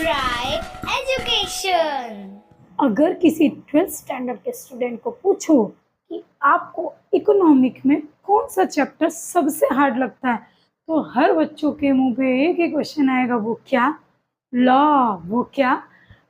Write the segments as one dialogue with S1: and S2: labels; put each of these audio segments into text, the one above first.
S1: Try education.
S2: अगर किसी 12th standard के स्टूडेंट को पूछो कि आपको इकोनॉमिक में कौन सा चैप्टर सबसे हार्ड लगता है, तो हर बच्चों के मुंह पे एक ही क्वेश्चन आएगा, वो क्या? लॉ। वो क्या?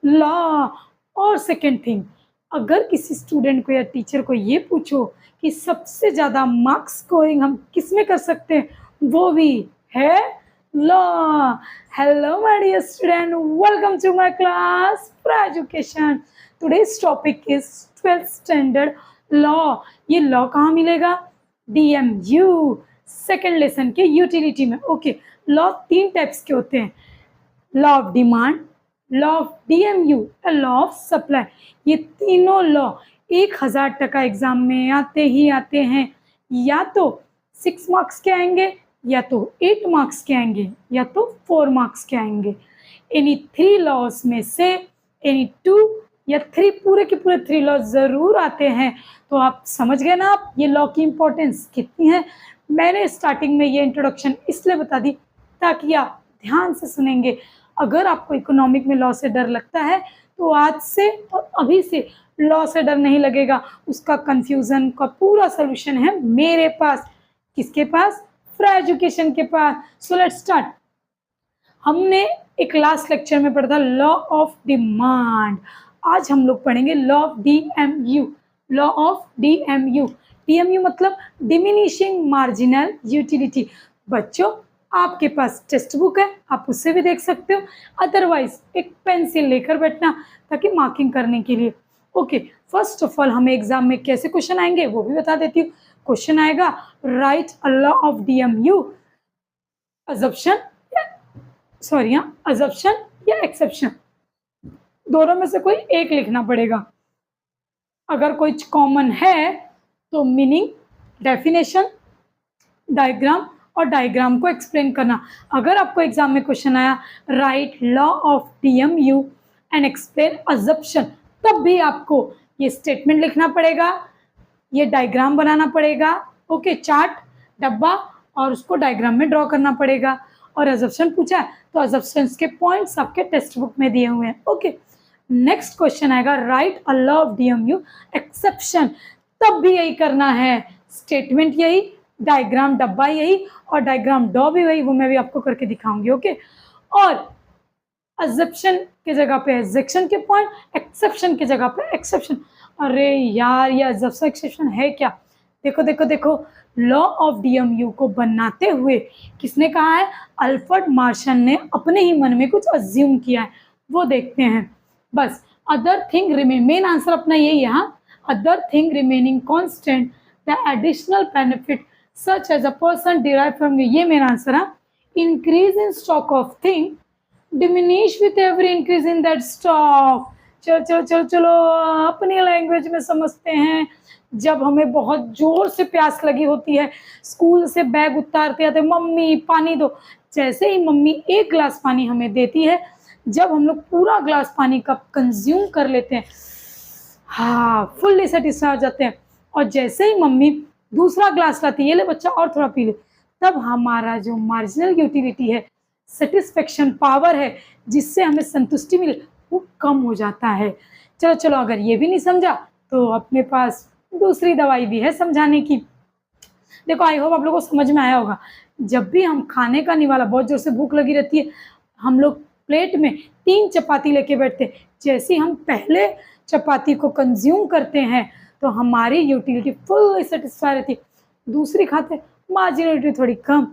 S2: लॉ। और सेकंड थिंग, अगर किसी स्टूडेंट को या टीचर को ये पूछो कि सबसे ज़्यादा मार्क्स स्कोरिंग हम किस में कर सकते हैं, वो भी है law. Hello my dear student, welcome to my class for education. Today's topic is 12th standard law. ये लॉ कहाँ मिलेगा? DMU सेकेंड लेसन के यूटिलिटी में। ओके, लॉ 3 टाइप्स के होते हैं, law of demand, law of DMU और law of supply. ये तीनों लॉ 1000 टका एग्जाम में आते ही आते हैं। या तो 6 मार्क्स के आएंगे, या तो 8 मार्क्स के आएंगे, या तो 4 मार्क्स के आएंगे। एनी 3 लॉज में से एनी 2 या 3, पूरे के पूरे 3 लॉ ज़रूर आते हैं। तो आप समझ गए ना आप ये लॉ की इम्पोर्टेंस कितनी है। मैंने स्टार्टिंग में ये इंट्रोडक्शन इसलिए बता दी ताकि आप ध्यान से सुनेंगे। अगर आपको इकोनॉमिक में लॉ से डर लगता है तो आज से और अभी से लॉ से डर नहीं लगेगा। उसका कंफ्यूजन का पूरा सोल्यूशन है मेरे पास। किसके पास? फ्रा एजुकेशन के पास। So let's start. हमने एक लास्ट लेक्चर में पढ़ा था लॉ ऑफ डिमांड। आज हम लोग पढ़ेंगे law of DMU। Law of DMU। DMU मतलब डिमिनिशिंग मार्जिनल यूटिलिटी। बच्चों, आपके पास टेक्स्ट बुक है, आप उससे भी देख सकते हो, अदरवाइज एक पेंसिल लेकर बैठना ताकि मार्किंग करने के लिए। ओके, फर्स्ट ऑफ ऑल हमें एग्जाम में कैसे क्वेश्चन आएंगे वो भी बता देती हूँ। क्वेश्चन आएगा, right a law of DMU, assumption या एक्सेप्शन, दोनों में से कोई एक लिखना पड़ेगा। अगर कोई कॉमन है तो मीनिंग, डेफिनेशन, डायग्राम और डायग्राम को एक्सप्लेन करना। अगर आपको एग्जाम में क्वेश्चन आया right law of DMU and explain assumption, तब भी आपको ये स्टेटमेंट लिखना पड़ेगा, ये डायग्राम बनाना पड़ेगा। ओके, चार्ट, डब्बा, और उसको डायग्राम में ड्रॉ करना पड़ेगा। और अजम्पशन पूछा है तो अजम्पशंस के पॉइंट्स आपके टेक्स्ट बुक में दिए हुए हैं। ओके, नेक्स्ट क्वेश्चन आएगा right a law of DMU exception, तब भी यही करना है, स्टेटमेंट यही, डायग्राम डब्बा यही, और डायग्राम ड्रॉ भी वही, वो मैं भी आपको करके दिखाऊंगी। ओके, और अजम्पशन के जगह पे एग्जेक्शन के पॉइंट, एक्सेप्शन के जगह पे एक्सेप्शन। अरे यार, ये अजम्पशन एक्सेप्शन है क्या? देखो देखो देखो, लॉ ऑफ DMU को बनाते हुए किसने कहा है? अल्फ्रेड मार्शन ने अपने ही मन में कुछ अज्यूम किया है, वो देखते हैं। बस, other thing remain, main answer अपना यही यहाँ, other thing remaining constant the additional benefit such as a person derive from, ये मेरा आंसर है। Increase in stock of thing diminish with every increase in that stock. चलो चलो चलो चलो, अपनी लैंग्वेज में समझते हैं। जब हमें बहुत जोर से प्यास लगी होती है, स्कूल से बैग उतारते आते, मम्मी पानी दो, जैसे ही मम्मी 1 गिलास पानी हमें देती है, जब हम लोग पूरा ग्लास पानी का कंज्यूम कर लेते हैं, हाँ, फुल्ली सेटिस्फाई हो जाते हैं, और जैसे ही मम्मी दूसरा ग्लास लाती है, ये ले बच्चा और थोड़ा पी ले, तब हमारा जो मार्जिनल यूटिलिटी है, सेटिस्फेक्शन पावर है, जिससे हमें संतुष्टि मिले, वो कम हो जाता है। चलो चलो, अगर ये भी नहीं समझा तो अपने पास दूसरी दवाई भी है समझाने की। देखो, आई होप आप लोगों को समझ में आया होगा। जब भी हम खाने का निवाला, बहुत जोर से भूख लगी रहती है, हम लोग प्लेट में 3 चपाती लेके बैठते हैं। जैसे ही हम पहले चपाती को कंज्यूम करते हैं तो हमारी यूटिलिटी फुल सेटिस्फाई रहती है। दूसरी खाते मार्जिनलिटी थोड़ी कम,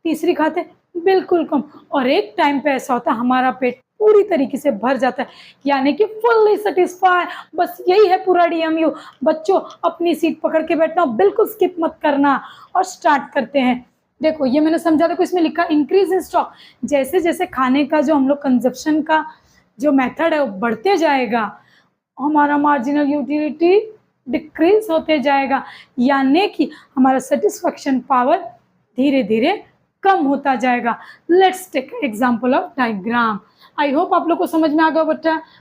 S2: तीसरी खाते बिल्कुल कम, और एक टाइम पे ऐसा होता है हमारा पेट पूरी तरीके से भर जाता है, यानी कि फुल्ली सेटिस्फाई। बस यही है पूरा DMU। बच्चों, अपनी सीट पकड़ के बैठना, बिल्कुल स्किप मत करना, और स्टार्ट करते हैं। देखो, ये मैंने समझा, देखो इसमें लिखा इंक्रीज इन स्टॉक। जैसे जैसे खाने का जो हम लोग कंजप्शन का जो मेथड है वो बढ़ते जाएगा, हमारा मार्जिनल यूटिलिटी डिक्रीज होते जाएगा, यानी कि हमारा सेटिस्फेक्शन पावर धीरे धीरे कम होता जाएगा। Let's take example of diagram. I hope आप लोग को समझ में आ गया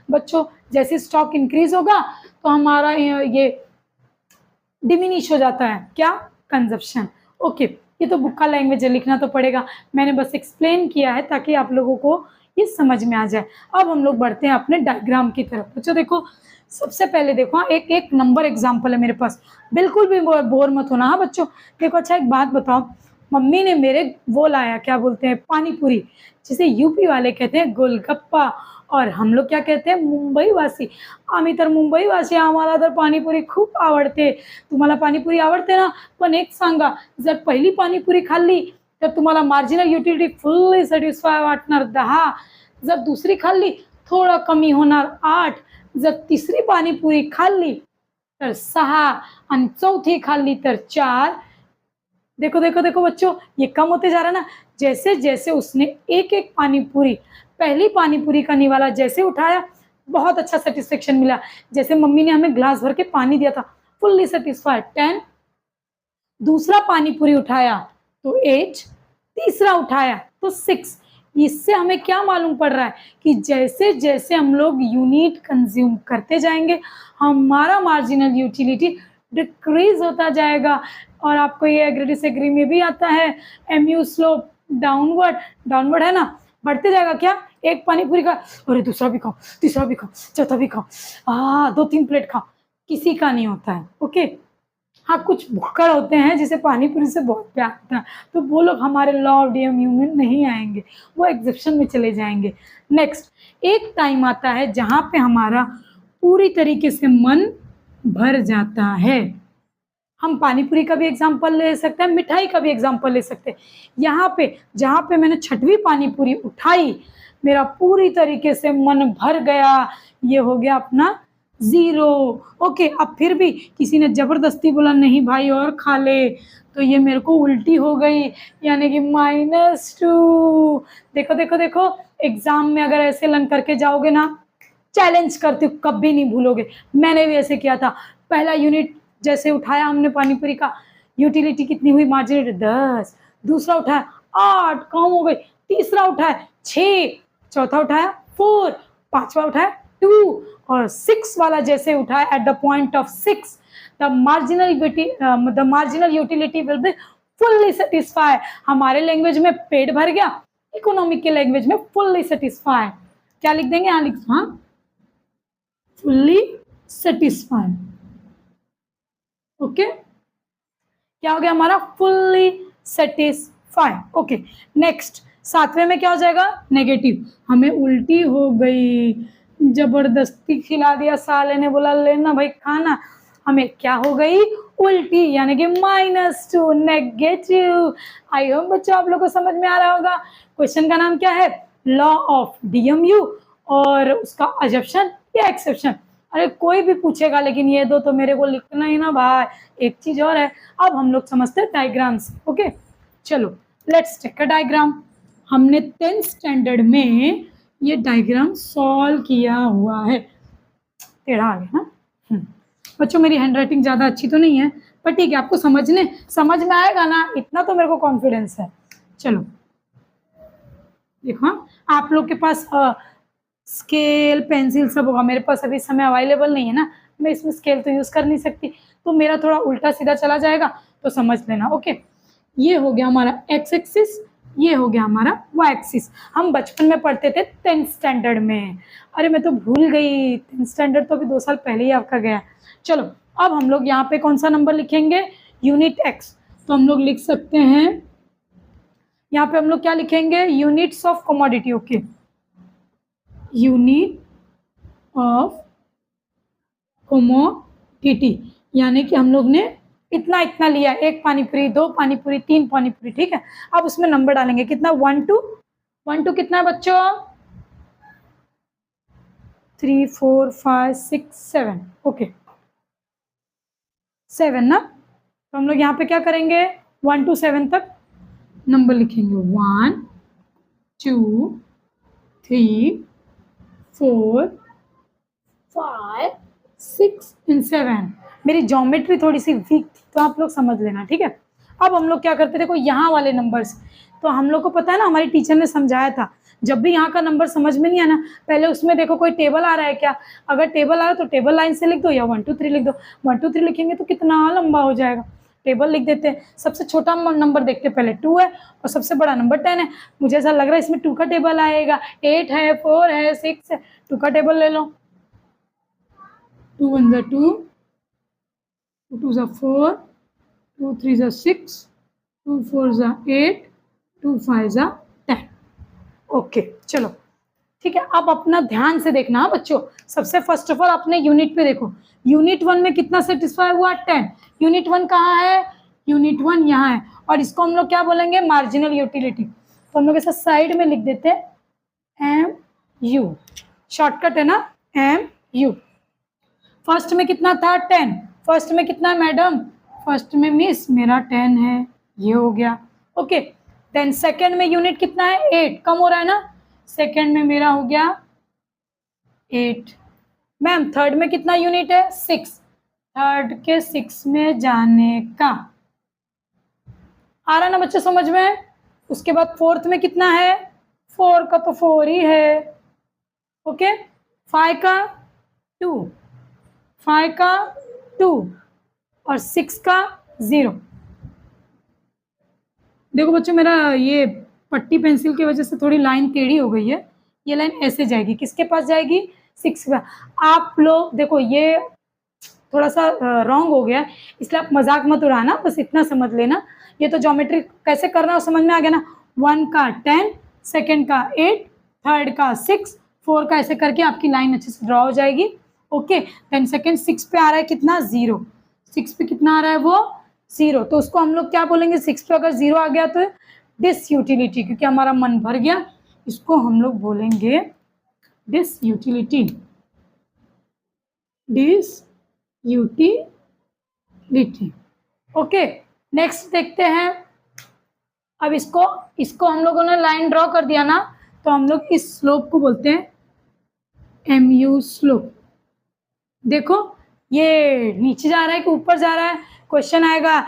S2: बच्चों। जैसे स्टॉक इंक्रीज होगा तो हमारा ये डिमिनिश हो जाता है, क्या? कंजप्शन। ओके, ये तो बुक का लैंग्वेज है, लिखना तो पड़ेगा, मैंने बस एक्सप्लेन किया है ताकि आप लोगों को ये समझ में आ जाए। अब हम लोग बढ़ते हैं अपने डायग्राम की तरफ। बच्चों देखो, सबसे पहले देखो, हाँ, एक एक नंबर एग्जाम्पल है मेरे पास, बिल्कुल भी बोर मत होना। हाँ बच्चों देखो, अच्छा एक बात बताओ, मम्मी ने मेरे वो लाया, क्या बोलते हैं, पानी पूरी, जिसे यूपी वाले कहते हैं गोलगप्पा, और हम लोग क्या कहते हैं, मुंबई वासी। आम्ही तर मुंबई वासी, आम्हाला तर पाणीपुरी खूप आवडते। तुम्हाला पाणीपुरी आवडते ना? पण एक सांगा, जर पहिली पाणीपुरी खाल्ली तर तुम्हाला मार्जिनल युटिलिटी फुल्ली सॅटिस्फाय वाटणार 10, जर दुसरी खाल्ली थोडं कमी होणार 8, जर तिसरी पाणीपुरी खाल्ली तर 6 आणि चौथी खाल्ली तर 4। देखो देखो देखो बच्चों, ये कम होते जा रहा है ना। जैसे जैसे उसने एक एक पानीपुरी, पहली पानीपुरी का निवाला जैसे उठाया, बहुत अच्छा सेटिस्फेक्शन मिला। जैसे मम्मी ने हमें ग्लास भर के पानी दिया था, फुल्ली सेटिस्फाइड 10। दूसरा पानीपुरी उठाया तो 8, तीसरा उठाया तो 6। इससे हमें क्या मालूम पड़ रहा है कि जैसे जैसे हम लोग यूनिट कंज्यूम करते जाएंगे, हमारा मार्जिनल यूटिलिटी डिक्रीज होता जाएगा। और आपको ये एग्री डिसएग्री में भी आता है, एमयू स्लोप डाउनवर्ड, डाउनवर्ड है ना, बढ़ते जाएगा। क्या, एक पानीपुरी का, अरे दूसरा भी खाओ, तीसरा भी खाओ, चौथा भी खाओ, 2-3 प्लेट खाओ, किसी का नहीं होता है। ओके, हाँ कुछ भुक्कड़ होते हैं जिसे पानीपुरी से बहुत प्यार होता है, तो वो लोग हमारे लॉ ऑफ डीएमयू में नहीं आएंगे, वो एग्जेप्शन में चले जाएंगे। नेक्स्ट, एक टाइम आता है जहाँ पे हमारा पूरी तरीके से मन भर जाता है। हम पानीपुरी का भी एग्जाम्पल ले सकते हैं, मिठाई का भी एग्जाम्पल ले सकते हैं। यहाँ पे जहाँ पे मैंने 6वीं पानीपुरी उठाई, मेरा पूरी तरीके से मन भर गया, ये हो गया अपना 0। ओके, अब फिर भी किसी ने जबरदस्ती बोला नहीं भाई और खा ले, तो ये मेरे को उल्टी हो गई, यानी कि -2। देखो देखो देखो, एग्जाम में अगर ऐसे लन करके जाओगे ना, चैलेंज करती हूँ, कभी नहीं भूलोगे। मैंने भी ऐसे किया था। पहला यूनिट जैसे उठाया हमने पानीपुरी का, यूटिलिटी कितनी हुई, मार्जिनल 10। दूसरा उठाया 8, कम हो गई। तीसरा उठाया 6, चौथा उठाया 4, पांचवा उठाया 2, और 6 वाला जैसे उठाया at the point of 6, the marginal utility will be fully satisfy. हमारे लैंग्वेज में पेट भर गया, इकोनॉमिक के लैंग्वेज में फुल्ली सेटिस्फाई। क्या लिख देंगे, यहाँ लिख, हाँ, फुल्ली सेटिस्फाई। ओके, क्या हो गया हमारा, फुल्ली सेटिस्फाई। ओके, नेक्स्ट 7वें में क्या हो जाएगा, नेगेटिव। हमें उल्टी हो गई, जबरदस्ती खिला दिया, साले ने बोला लेना भाई खाना, हमें क्या हो गई, उल्टी, यानी कि -2, नेगेटिव। आई होप बच्चों आप लोग को समझ में आ रहा होगा। क्वेश्चन का नाम क्या है, लॉ ऑफ डीएमयू, और उसका अजप्शन या एक्सेप्शन। अरे कोई भी पूछेगा, लेकिन ये दो तो मेरे को लिखना ही ना भाई। एक चीज और है, अब हम लोग समझते हैं डायग्राम्स। ओके, चलो लेट्स टेक अ डायग्राम। हमने 10th स्टैंडर्ड में ये डायग्राम सॉल्व किया हुआ है। टेढ़ा आ गया ना। बच्चों मेरी हैंडराइटिंग ज़्यादा अच्छी तो नहीं है, पर ठीक है, आपको समझ में आएगा ना, इतना तो मेरे को कॉन्फिडेंस है। चलो देखो, आप लोग के पास स्केल पेंसिल सब होगा, मेरे पास अभी समय अवेलेबल नहीं है ना, मैं इसमें स्केल तो यूज़ कर नहीं सकती, तो मेरा थोड़ा उल्टा सीधा चला जाएगा, तो समझ लेना। ओके, ये हो गया हमारा एक्स एक्सिस, ये हो गया हमारा वाई एक्सिस। हम बचपन में पढ़ते थे 10th स्टैंडर्ड में। अरे मैं तो भूल गई, 10th स्टैंडर्ड तो अभी 2 साल पहले ही आपका गया। चलो अब हम लोग यहाँ पे कौन सा नंबर लिखेंगे, यूनिट एक्स। तो हम लोग लिख सकते हैं, यहाँ पे हम लोग क्या लिखेंगे, units of commodity. Okay, unit of commodity, यानी कि हम लोग ने इतना इतना लिया, 1 पानीपुरी, 2 पानीपुरी, 3 पानीपुरी, ठीक है। अब उसमें नंबर डालेंगे, कितना, 1 2 कितना है बच्चों, 3 4 5 6 7। ओके 7 ना, तो हम लोग यहाँ पे क्या करेंगे, 1 to 7 तक नंबर लिखेंगे, 1 2 3 4 5 6 and 7। मेरी ज्योमेट्री थोड़ी सी वीक थी, तो आप लोग समझ लेना, ठीक है। अब हम लोग क्या करते, देखो यहाँ वाले नंबर्स, तो हम लोग को पता है ना, हमारी टीचर ने समझाया था, जब भी यहाँ का नंबर समझ में नहीं आना, पहले उसमें देखो कोई टेबल आ रहा है क्या, अगर टेबल आ रहा है तो टेबल लाइन से लिख दो, या 1 2 3 लिख दो। 1 2 3 लिखेंगे तो कितना लंबा हो जाएगा, टेबल लिख देते हैं। सबसे छोटा नंबर देखते हैं, पहले 2 है और सबसे बड़ा नंबर 10 है। मुझे ऐसा लग रहा है इसमें 2 का टेबल आएगा। 8 है, 4 है, 6 है, 2 का टेबल ले लो। 2 1 जा 2, 2 2 जा 4, 2 3 जा 6, 2 4 जा 8, 2 5 जा 10। ओके चलो ठीक है। अब अपना ध्यान से देखना हाँ बच्चों। सबसे फर्स्ट ऑफ ऑल अपने यूनिट पे देखो। यूनिट 1 में कितना सेटिस्फाई हुआ? 10। यूनिट 1 कहाँ है? यूनिट 1 यहाँ है। और इसको हम लोग क्या बोलेंगे? Marginal utility. तो हम लोग ऐसा साइड में लिख देते हैं एम यू, शॉर्टकट है ना, एम यू। फर्स्ट में कितना था? 10। फर्स्ट में कितना मैडम? फर्स्ट में मिस मेरा 10 है, ये हो गया। ओके देन सेकेंड में यूनिट कितना है? 8। कम हो रहा है ना, सेकेंड में मेरा हो गया 8। मैम थर्ड में कितना यूनिट है? 6। थर्ड के 6 में जाने का आ रहा ना बच्चे समझ में? उसके बाद फोर्थ में कितना है? 4 का तो 4 ही है। ओके 5 का 2, 5 का 2 और 6 का 0। देखो बच्चों मेरा ये पट्टी पेंसिल की वजह से थोड़ी लाइन टेढ़ी हो गई है। ये लाइन ऐसे जाएगी, किसके पास जाएगी? 6 का। आप लोग देखो ये थोड़ा सा रॉन्ग हो गया, इसलिए आप मजाक मत उड़ाना, बस इतना समझ लेना। ये तो ज्योमेट्री कैसे करना है समझ में आ गया ना। 1 का 10, सेकेंड का 8, थर्ड का 6, 4 का ऐसे करके आपकी लाइन अच्छे से ड्रॉ हो जाएगी। ओके देन सेकेंड 6 पे आ रहा है कितना? 0। 6 पे कितना आ रहा है वो? 0। तो उसको हम लोग क्या बोलेंगे? 6 पे अगर 0 आ गया तो डिसयूटिलिटी, क्योंकि हमारा मन भर गया। इसको हम लोग बोलेंगे डिसयूटिलिटी, डिसयूटिलिटी। ओके नेक्स्ट देखते हैं। अब इसको हम लोगों ने लाइन ड्रॉ कर दिया ना, तो हम लोग इस स्लोप को बोलते हैं MU स्लोप। देखो ये नीचे जा रहा है कि ऊपर जा रहा है? क्वेश्चन आएगा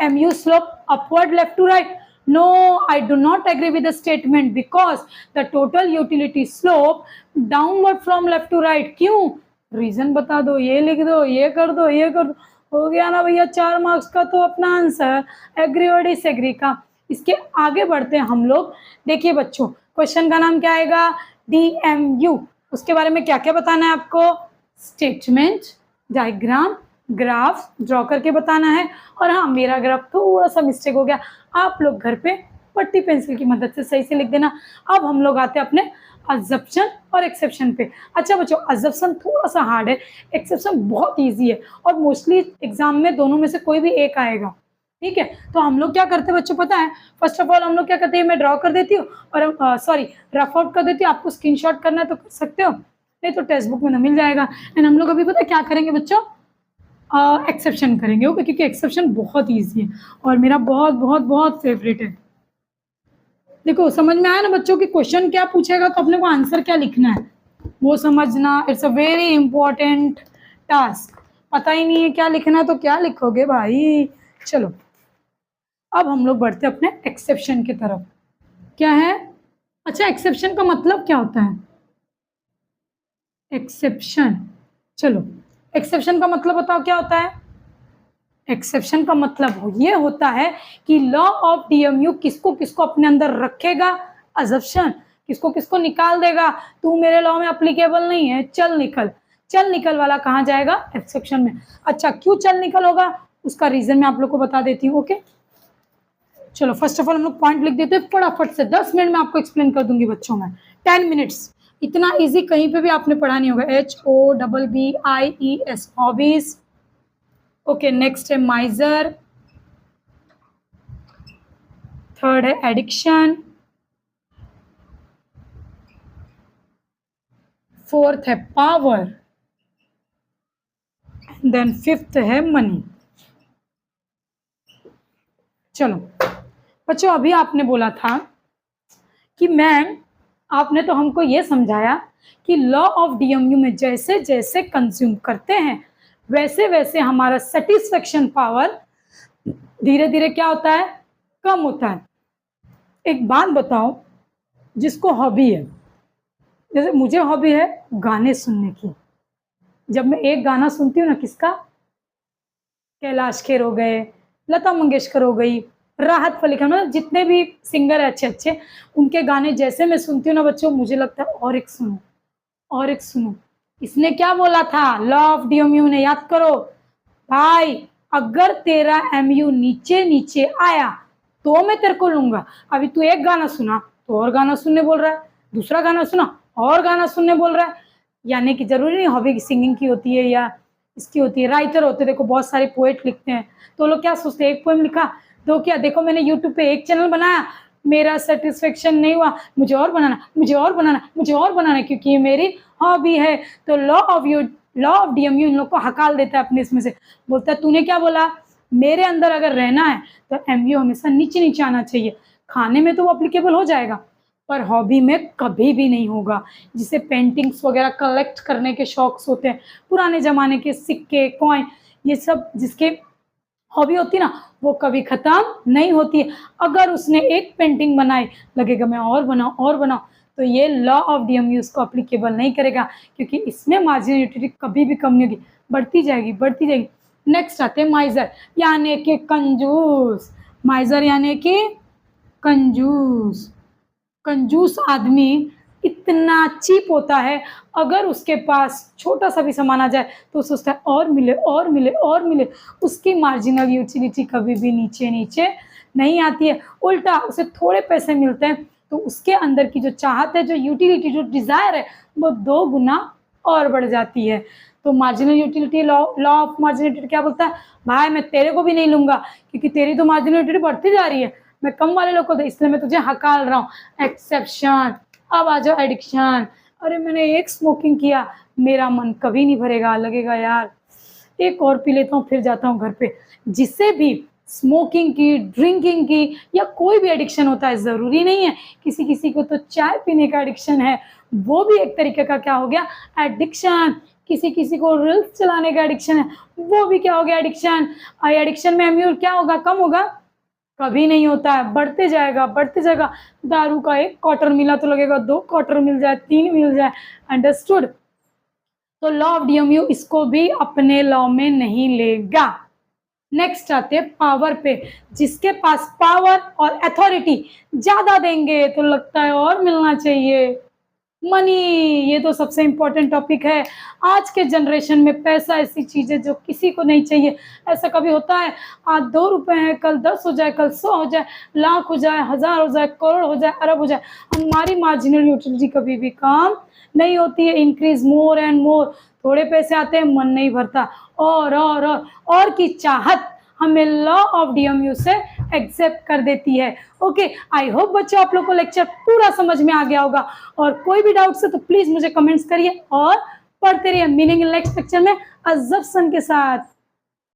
S2: MU slope upward left to right. No, I do not agree with the statement because the total utility slope downward from left to right। क्यों? रीजन बता दो, ये लिख दो, ये कर दो, ये कर दो, हो गया ना भैया 4 मार्क्स का तो अपना आंसर। एग्री और डिसएग्री का। इसके आगे बढ़ते हैं हम लोग। देखिए बच्चों क्वेश्चन का नाम क्या आएगा? DMU। उसके बारे में क्या क्या बताना है आपको? स्टेटमेंट, डायग्राम, ग्राफ ड्रॉ करके बताना है। और हाँ मेरा ग्राफ थोड़ा सा मिस्टेक हो गया, आप लोग घर पे पट्टी पेंसिल की मदद से सही से लिख देना। अब हम लोग आते हैं अपने अजम्पशन और एक्सेप्शन पे। अच्छा बच्चों अजम्पशन थोड़ा सा हार्ड है, एक्सेप्शन बहुत इजी है और मोस्टली एग्जाम में दोनों में से कोई भी एक आएगा। ठीक है तो हम लोग क्या करते हैं बच्चों पता है? फर्स्ट ऑफ ऑल हम लोग क्या करते हैं, मैं ड्रॉ कर देती हूँ और सॉरी रफ आउट कर देती हूँ। आपको स्क्रीनशॉट करना है तो कर सकते हो, नहीं तो टेक्स्ट बुक में ना मिल जाएगा। एंड हम लोग अभी पता है क्या करेंगे बच्चों? एक्सेप्शन करेंगे। ओके क्योंकि एक्सेप्शन बहुत ईजी है और मेरा बहुत बहुत बहुत फेवरेट है। देखो समझ में आया ना बच्चों कि क्वेश्चन क्या पूछेगा तो अपने को आंसर क्या लिखना है वो समझना। It's a very important task. पता ही नहीं है क्या लिखना है तो क्या लिखोगे भाई। चलो अब हम लोग बढ़ते हैं अपने एक्सेप्शन की तरफ। क्या है? अच्छा एक्सेप्शन का मतलब क्या होता है? एक्सेप्शन, चलो एक्सेप्शन का मतलब बताओ क्या होता है? एक्सेप्शन का मतलब ये होता है कि लॉ ऑफ DMU किसको किसको अपने अंदर रखेगा? अजम्पशन। किसको किसको निकाल देगा? तू मेरे लॉ में अप्लीकेबल नहीं है, चल निकल। चल निकल वाला कहाँ जाएगा? एक्सेप्शन में। अच्छा क्यों चल निकल होगा उसका रीजन मैं आप लोग को बता देती हूँ। ओके चलो फर्स्ट ऑफ ऑल हम लोग पॉइंट लिख देते हैं फटाफट से। 10 मिनट में आपको एक्सप्लेन कर दूंगी बच्चों में। 10 मिनट्स इतना इजी कहीं पे भी आपने पढ़ा नहीं होगा। HOBBIES hobbies. ओके नेक्स्ट है माइजर, थर्ड है एडिक्शन, फोर्थ है पावर, देन फिफ्थ है मनी। चलो बच्चों अभी आपने बोला था कि मैम आपने तो हमको ये समझाया कि लॉ ऑफ DMU में जैसे जैसे कंज्यूम करते हैं वैसे वैसे हमारा सेटिस्फेक्शन पावर धीरे धीरे क्या होता है? कम होता है। एक बात बताओ, जिसको हॉबी है, जैसे मुझे हॉबी है गाने सुनने की, जब मैं एक गाना सुनती हूँ ना, किसका? कैलाश खेर हो गए, लता मंगेशकर हो गई, राहत फतेह अली खान, मतलब जितने भी सिंगर है अच्छे अच्छे, उनके गाने जैसे मैं सुनती हूँ ना बच्चों, मुझे लगता है और एक सुनो, और एक सुनो। इसने क्या बोला था, लॉ ऑफ डीएमयू ने, याद करो भाई, अगर तेरा एमयू नीचे नीचे आया तो मैं तेरे को लूंगा। अभी तू एक गाना सुना तो और गाना सुनने बोल रहा है, दूसरा गाना सुना और गाना सुनने बोल रहा है। यानी कि जरूरी नहीं हॉबी सिंगिंग की होती है या इसकी होती है, राइटर होते हैं, देखो बहुत सारे पोएट लिखते हैं, तो लोग क्या सोचते हैं, एक पोएम लिखा तो क्या, देखो मैंने यूट्यूब पे एक चैनल बनाया, मेरा सेटिस्फेक्शन नहीं हुआ, मुझे और बनाना, मुझे और बनाना, मुझे और बनाना, क्योंकि ये मेरी हॉबी है। तो लॉ ऑफ डीएमयू इन लोग को हकाल देता है अपने इसमें से, बोलता है तूने क्या बोला, मेरे अंदर अगर रहना है तो एमयू हमेशा नीचे नीचे आना चाहिए। खाने में तो वो अप्लीकेबल हो जाएगा, पर हॉबी में कभी भी नहीं होगा। जिसे पेंटिंग्स वगैरह कलेक्ट करने के शौक होते हैं, पुराने ज़माने के सिक्के, कॉइन, ये सब जिसके हॉबी होती है ना, वो कभी ख़त्म नहीं होती है। अगर उसने एक पेंटिंग बनाई, लगेगा मैं और बनाऊँ और बनाऊँ, तो ये लॉ ऑफ डीएमयू उसको अप्लीकेबल नहीं करेगा, क्योंकि इसमें मार्जिनल यूटिलिटी कभी भी कम नहीं होगी, बढ़ती जाएगी बढ़ती जाएगी। नेक्स्ट आते हैं माइजर, यानी कि कंजूस। माइजर यानी कि कंजूस। कंजूस आदमी इतना चीप होता है, अगर उसके पास छोटा सा भी सामान आ जाए तो सोचता है और मिले और मिले और मिले। उसकी मार्जिनल यूटिलिटी कभी भी नीचे नीचे नहीं आती है, उल्टा उसे थोड़े पैसे मिलते हैं तो उसके अंदर की जो चाहत है, जो यूटिलिटी, जो डिज़ायर है, वो 2 गुना और बढ़ जाती है। तो marginal utility law of marginal utility क्या बोलता है, भाई मैं तेरे को भी नहीं लूँगा, क्योंकि तेरी तो मार्जिनल यूटिलिटी बढ़ती जा रही है, मैं कम वाले लोग को दे, इसलिए मैं तुझे हकाल रहा हूँ। एक्सेप्शन। अब आ जाओ एडिक्शन। अरे मैंने एक स्मोकिंग किया, मेरा मन कभी नहीं भरेगा, लगेगा यार एक और पी लेता हूँ फिर जाता हूँ घर पे। जिसे भी स्मोकिंग की, ड्रिंकिंग की या कोई भी एडिक्शन होता है, ज़रूरी नहीं है, किसी किसी को तो चाय पीने का एडिक्शन है, वो भी एक तरीके का क्या हो गया, एडिक्शन। किसी किसी को रील्स चलाने का एडिक्शन है, वो भी क्या हो गया, एडिक्शन। एडिक्शन में एम्यूर क्या होगा, कम होगा, कभी नहीं होता है, बढ़ते जाएगा बढ़ते जाएगा। दारू का 1 क्वार्टर मिला तो लगेगा 2 क्वार्टर मिल जाए, 3 मिल जाए। अंडरस्टूड। तो लॉ ऑफ डीएमयू इसको भी अपने लॉ में नहीं लेगा। नेक्स्ट आते हैं पावर पे। जिसके पास पावर और अथॉरिटी ज्यादा देंगे तो लगता है और मिलना चाहिए। मनी, ये तो सबसे इम्पोर्टेंट टॉपिक है। आज के जनरेशन में पैसा ऐसी चीज़ है जो किसी को नहीं चाहिए। ऐसा कभी होता है, आज 2 रुपए हैं, कल 10 हो जाए, कल 100 हो जाए, लाख हो जाए, 1000 हो जाए, करोड़ हो जाए, अरब हो जाए, हमारी मार्जिनल यूटिलिटी कभी भी कम नहीं होती है। Increase more and more. थोड़े पैसे आते हैं, मन नहीं भरता, और की चाहत हमें लॉ ऑफ डीएमयू से एक्सेप्ट कर देती है। ओके, आई होप बच्चों आप लोग को लेक्चर पूरा समझ में आ गया होगा, और कोई भी डाउट्स है तो प्लीज मुझे कमेंट्स करिए और पढ़ते रहिए। मीनिंग इन नेक्स्ट लेक्चर में अजब सन के साथ।